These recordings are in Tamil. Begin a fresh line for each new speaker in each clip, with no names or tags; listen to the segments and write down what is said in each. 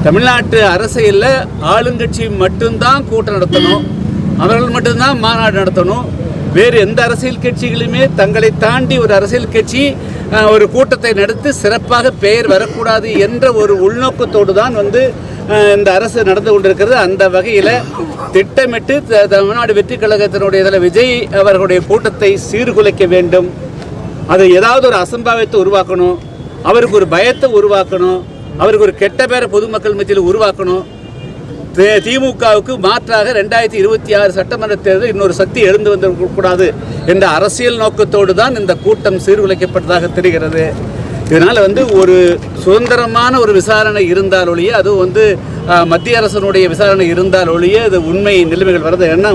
தமிழ்நாட்டு அரசியலில் ஆளுங்கட்சி மட்டும்தான் கூட்டம் நடத்தணும், அவர்கள் மட்டும்தான் மாநாடு நடத்தணும். வேறு எந்த அரசியல் கட்சிகளுமே தங்களை தாண்டி ஒரு அரசியல் கட்சி ஒரு கூட்டத்தை நடத்தி சிறப்பாக பெயர் வரக்கூடாது என்ற ஒரு உள்நோக்கத்தோடு தான் இந்த அரசு நடந்து கொண்டிருக்கிறது. அந்த வகையில் திட்டமிட்டு தமிழ்நாடு வெற்றி கழகத்தினுடைய இதில் விஜய் அவர்களுடைய கூட்டத்தை சீர்குலைக்க வேண்டும், அது ஏதாவது ஒரு அசம்பாவியத்தை உருவாக்கணும், அவருக்கு ஒரு பயத்தை உருவாக்கணும், அவருக்கு ஒரு கெட்ட பேரை பொதுமக்கள் மத்தியில் உருவாக்கணும். திமுகவுக்கு மாற்றாக 2026 சட்டமன்ற தேர்தல் இன்னொரு சக்தி எழுந்து வந்துவிடக்கூடாது என்ற அரசியல் நோக்கத்தோடு தான் இந்த கூட்டம் சீர்குலைக்கப்பட்டதாக தெரிகிறது. இதனால் ஒரு சுதந்திரமான ஒரு விசாரணை இருந்தால் ஒழிய, அதுவும் மத்திய அரசனுடைய விசாரணை இருந்தால் ஒழிய அது உண்மை நிலைமைகள் வருது. ஏன்னா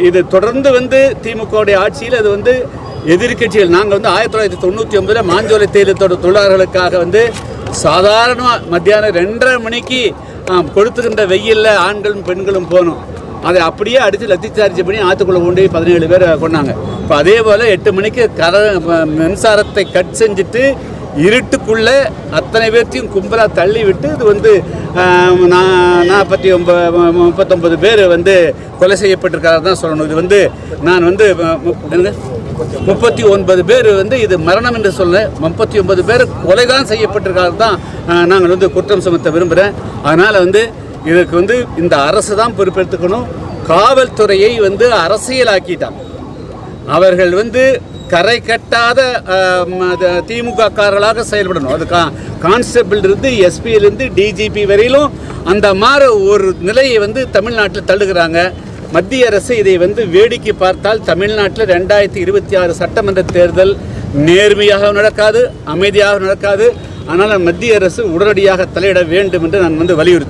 இது தொடர்ந்து திமுகவுடைய ஆட்சியில் அது எதிர்கட்சிகள் நாங்கள் 1999 மாஞ்சோலை தேயிலத்தோட தொழிலாளர்களுக்காக சாதாரணமாக மத்தியானம் 2:30 மணிக்கு கொடுத்துக்கின்ற வெயிலில் ஆண்களும் பெண்களும் போனோம். அதை அப்படியே அடித்து லத்திச்சார்ஜ் பண்ணி ஆற்றுக்குள்ளே கொண்டு 17 பேர் கொண்டாங்க. இப்போ அதே போல் 8 மணிக்கு மின்சாரத்தை கட் செஞ்சுட்டு இருட்டுக்குள்ளே அத்தனை பேர்த்தையும் கும்பலாக தள்ளி விட்டு இது 39 பேர் கொலை செய்யப்பட்டிருக்காரு தான் சொல்லணும். இது நான் 39 பேர் இது மரணம் என்று சொல்ல, 39 பேர் கொலைதான் செய்யப்பட்டிருக்காரு தான் நாங்கள் குற்றம் சுமத்த விரும்புகிறேன். அதனால் இதுக்கு இந்த அரசு தான் பொறுப்பெடுத்துக்கணும். காவல்துறையை அரசியலாக்கிட்டான். அவர்கள் கரை கட்டாத திமுக காரர்களாக செயல்படணும். அது கான்ஸ்டபிள் இருந்து எஸ்பியிலிருந்து டிஜிபி வரையிலும் அந்த மாதிரி ஒரு நிலையை தமிழ்நாட்டில் தள்ளுகிறாங்க. மத்திய அரசு இதை வேடிக்கை பார்த்தால் தமிழ்நாட்டில் 2026 சட்டமன்ற தேர்தல் நேர்மையாக நடக்காது, அமைதியாக நடக்காது. ஆனால் மத்திய அரசு உடனடியாக தலையிட வேண்டும் என்று நான் வலியுறுத்தி